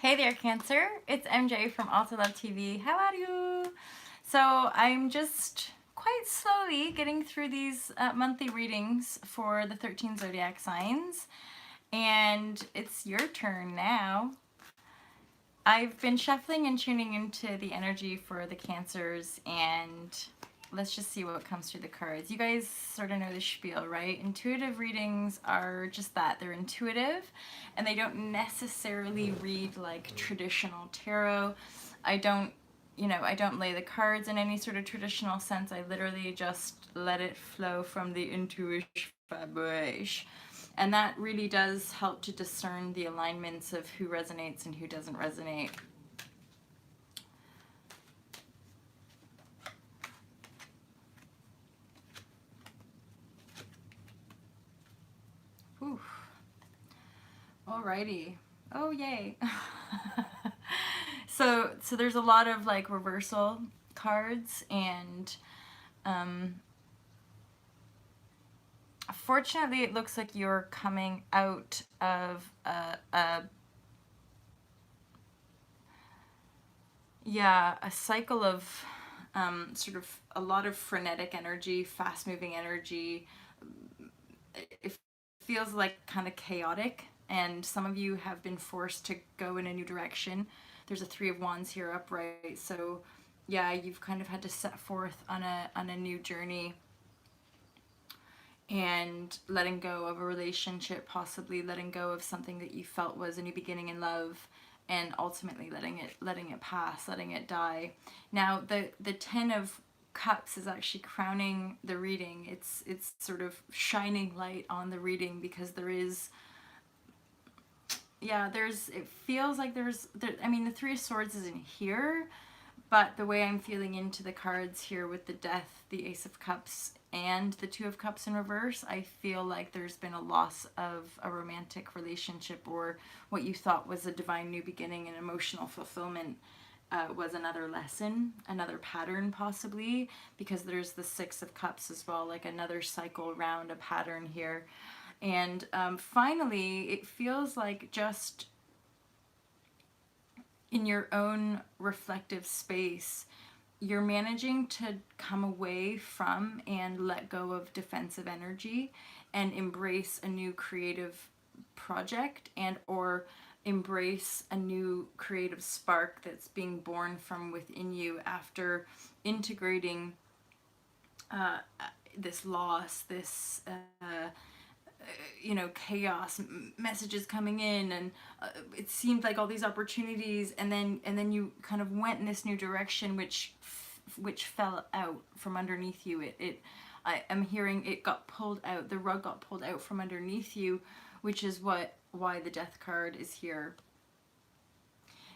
Hey there, Cancer. It's MJ from Also Love TV. How are you? So I'm just quite slowly getting through these monthly readings for the 13 zodiac signs, and it's your turn now. I've been shuffling and tuning into the energy for the Cancers, and let's just see what comes through the cards. You guys sort of know the spiel, right? Intuitive readings are just that. They're intuitive, and they don't necessarily read like traditional tarot. I don't, I don't lay the cards in any sort of traditional sense. I literally just let it flow from the intuition vibration. And that really does help to discern the alignments of who resonates and who doesn't resonate. Whew. Alrighty. Oh, yay. So there's a lot of like reversal cards, and fortunately it looks like you're coming out of a cycle of sort of a lot of frenetic energy, fast moving energy. It feels like kind of chaotic, and some of you have been forced to go in a new direction. There's a Three of Wands here upright, so yeah, you've kind of had to set forth on a new journey, and letting go of a relationship, possibly letting go of something that you felt was a new beginning in love, and ultimately letting it pass, letting it die. Now the Ten of Cups is actually crowning the reading. It's sort of shining light on the reading, because there is, it feels like I mean, the Three of Swords isn't here, but the way I'm feeling into the cards here with the Death, the Ace of Cups, and the Two of Cups in reverse, I feel like there's been a loss of a romantic relationship, or what you thought was a divine new beginning and emotional fulfillment was another lesson, another pattern possibly, because there's the Six of Cups as well, like another cycle round, a pattern here. And finally, it feels like just in your own reflective space, you're managing to come away from and let go of defensive energy and embrace a new creative project, and or embrace a new creative spark that's being born from within you after integrating this loss, this chaos, messages coming in, and it seemed like all these opportunities, and then you kind of went in this new direction, which fell out from underneath you. I'm hearing it got pulled out, the rug got pulled out from underneath you, which is why the Death card is here.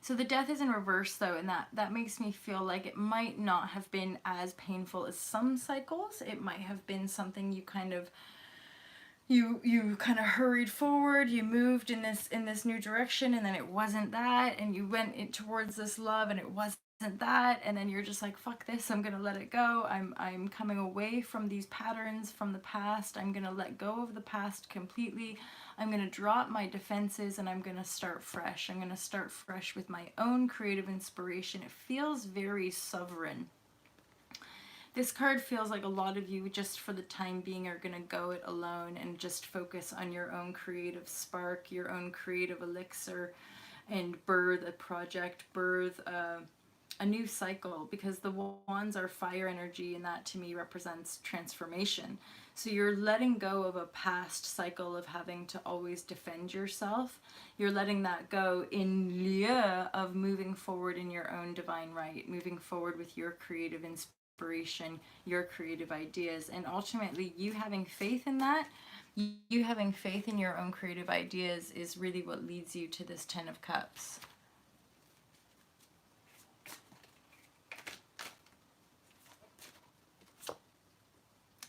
So the Death is in reverse though, and that makes me feel like it might not have been as painful as some cycles. It might have been something you kind of hurried forward, you moved in this new direction, and then it wasn't that, and you went towards this love, and it wasn't that, and then you're just like, fuck this, I'm gonna let it go. I'm coming away from these patterns from the past. I'm gonna let go of the past completely. I'm gonna drop my defenses, and I'm gonna start fresh. I'm gonna start fresh with my own creative inspiration. It feels very sovereign. This card feels like a lot of you, just for the time being, are going to go it alone and just focus on your own creative spark, your own creative elixir, and birth a project, birth a new cycle, because the Wands are fire energy, and that to me represents transformation. So you're letting go of a past cycle of having to always defend yourself. You're letting that go in lieu of moving forward in your own divine right, moving forward with your creative inspiration, your creative ideas, and ultimately you having faith in that, you having faith in your own creative ideas is really what leads you to this Ten of Cups.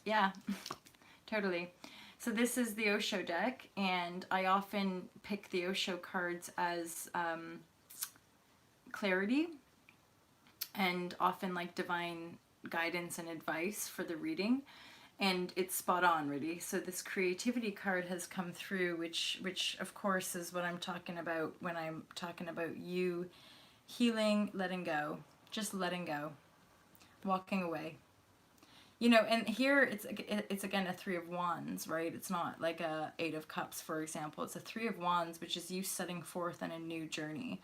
Yeah, totally. So this is the Osho deck, and I often pick the Osho cards as clarity, and often like divine guidance and advice for the reading. and it's spot on, really. So this creativity card has come through, which of course is what I'm talking about when I'm talking about you healing, letting go, just letting go, walking away. You know, and here it's again a Three of Wands, right? It's not like a Eight of Cups, for example. It's a Three of Wands, which is you setting forth on a new journey,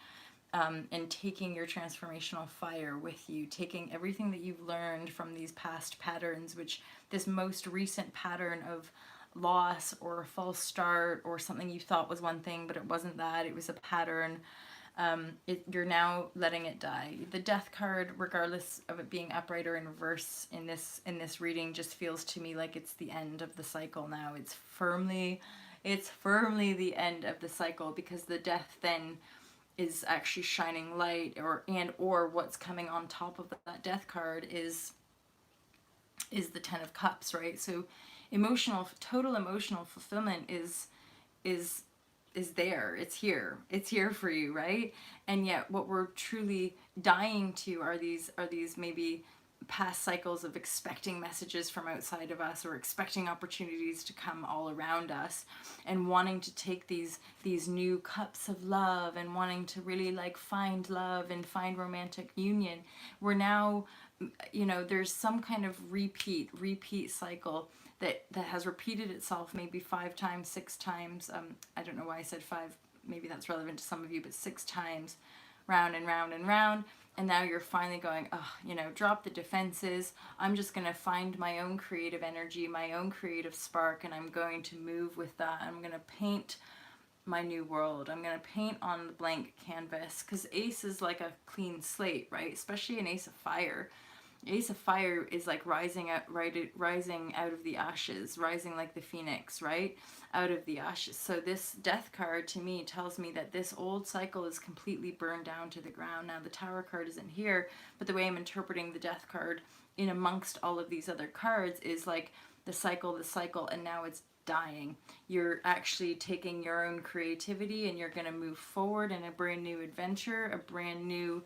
and taking your transformational fire with you, taking everything that you've learned from these past patterns, which this most recent pattern of loss or a false start or something you thought was one thing but it wasn't that, it was a pattern. You're now letting it die. The Death card, regardless of it being upright or in reverse in this reading, just feels to me like it's the end of the cycle now. It's firmly the end of the cycle, because the Death then is actually shining light, or what's coming on top of that Death card is the Ten of Cups, right? So total emotional fulfillment is there. It's here for you, right? And yet what we're truly dying to are these maybe past cycles of expecting messages from outside of us, or expecting opportunities to come all around us, and wanting to take these new cups of love, and wanting to really like find love and find romantic union. We're now, you know, there's some kind of repeat cycle that has repeated itself maybe 5 times, 6 times. I don't know why I said 5. Maybe that's relevant to some of you, but 6 times, round and round and round. And now you're finally going, oh, you know, drop the defenses. I'm just going to find my own creative energy, my own creative spark, and I'm going to move with that. I'm going to paint my new world. I'm going to paint on the blank canvas, because Ace is like a clean slate, right? Especially an Ace of Fire. Ace of Fire is like rising out of the ashes, rising like the phoenix, right? Out of the ashes. So this Death card to me tells me that this old cycle is completely burned down to the ground. Now the Tower card isn't here, but the way I'm interpreting the Death card in amongst all of these other cards is like the cycle, and now it's dying. You're actually taking your own creativity and you're going to move forward in a brand new adventure, a brand new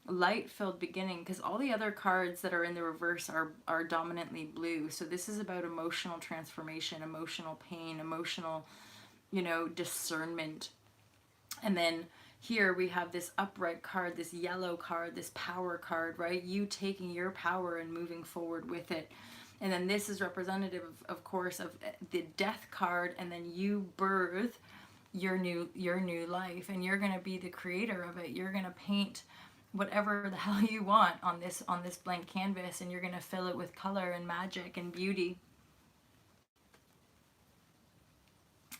light-filled beginning, because all the other cards that are in the reverse are dominantly blue. So this is about emotional transformation, emotional pain, emotional, you know, discernment. And then here we have this upright card, this yellow card, this power card, right? You taking your power and moving forward with it. And then this is representative of course of the Death card, and then you birth your new life, and you're going to be the creator of it. You're going to paint whatever the hell you want on this blank canvas, and you're going to fill it with color and magic and beauty.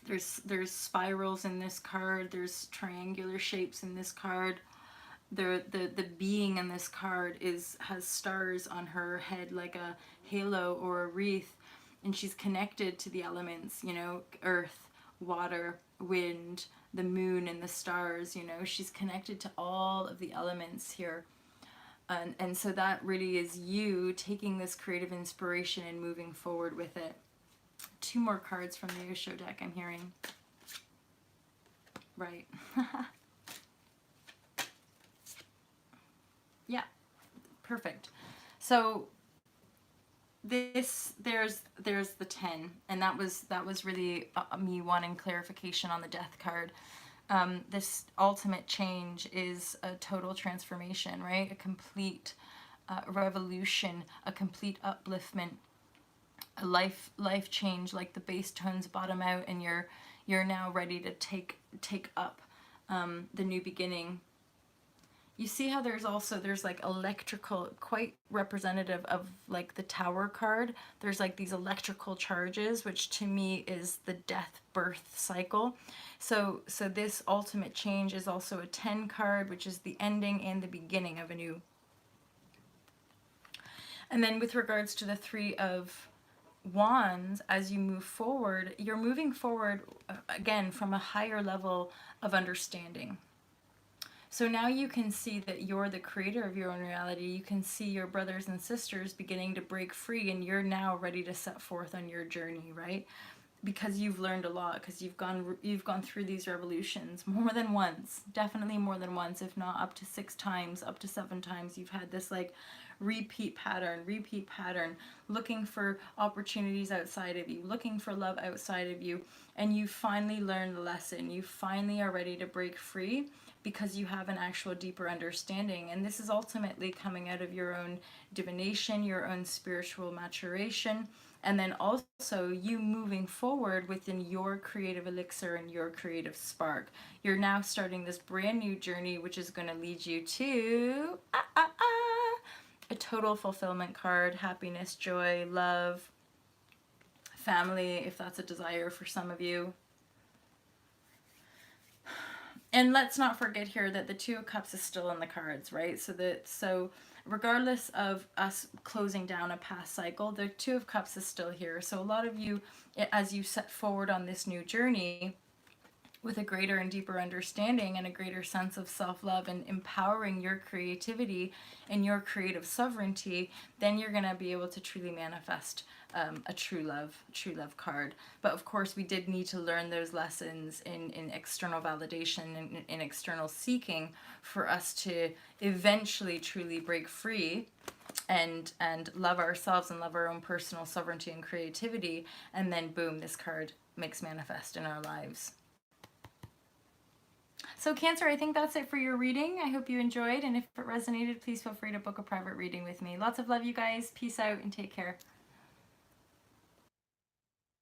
There's spirals in this card, there's triangular shapes in this card. The being in this card has stars on her head like a halo or a wreath, and she's connected to the elements, you know, earth, water, wind, the moon, and the stars. You know, she's connected to all of the elements here, and so that really is you taking this creative inspiration and moving forward with it. 2 more cards from the Osho deck I'm hearing. Right. Yeah, perfect. So there's the 10, and that was really me wanting clarification on the Death card. This ultimate change is a total transformation, right? A complete revolution, a complete upliftment, a life change. Like the base tones bottom out, and you're now ready to take up the new beginning. You see how there's like electrical, quite representative of like the Tower card. There's like these electrical charges, which to me is the death birth cycle. So this ultimate change is also a 10 card, which is the ending and the beginning of a new. And then with regards to the 3 of Wands, as you move forward, you're moving forward again from a higher level of understanding. So now you can see that you're the creator of your own reality. You can see your brothers and sisters beginning to break free, and you're now ready to set forth on your journey, right? because you've learned a lot, because you've gone through these revolutions more than once, definitely more than once, if not up to 6 times, up to 7 times. You've had this like repeat pattern, looking for opportunities outside of you, looking for love outside of you, and you finally learn the lesson. You finally are ready to break free because you have an actual deeper understanding. And this is ultimately coming out of your own divination, your own spiritual maturation, and then also you moving forward within your creative elixir and your creative spark. You're now starting this brand new journey, which is going to lead you to a total fulfillment card, happiness, joy, love, family, if that's a desire for some of you. And let's not forget here that the Two of Cups is still in the cards, right? So regardless of us closing down a past cycle, the Two of Cups is still here. So a lot of you, as you set forward on this new journey with a greater and deeper understanding and a greater sense of self-love and empowering your creativity and your creative sovereignty, then you're going to be able to truly manifest a true love card. But of course, we did need to learn those lessons in external validation and in external seeking for us to eventually truly break free and love ourselves and love our own personal sovereignty and creativity. And then boom, this card makes manifest in our lives. So Cancer, I think that's it for your reading. I hope you enjoyed, and if it resonated, please feel free to book a private reading with me. Lots of love, you guys. Peace out and take care.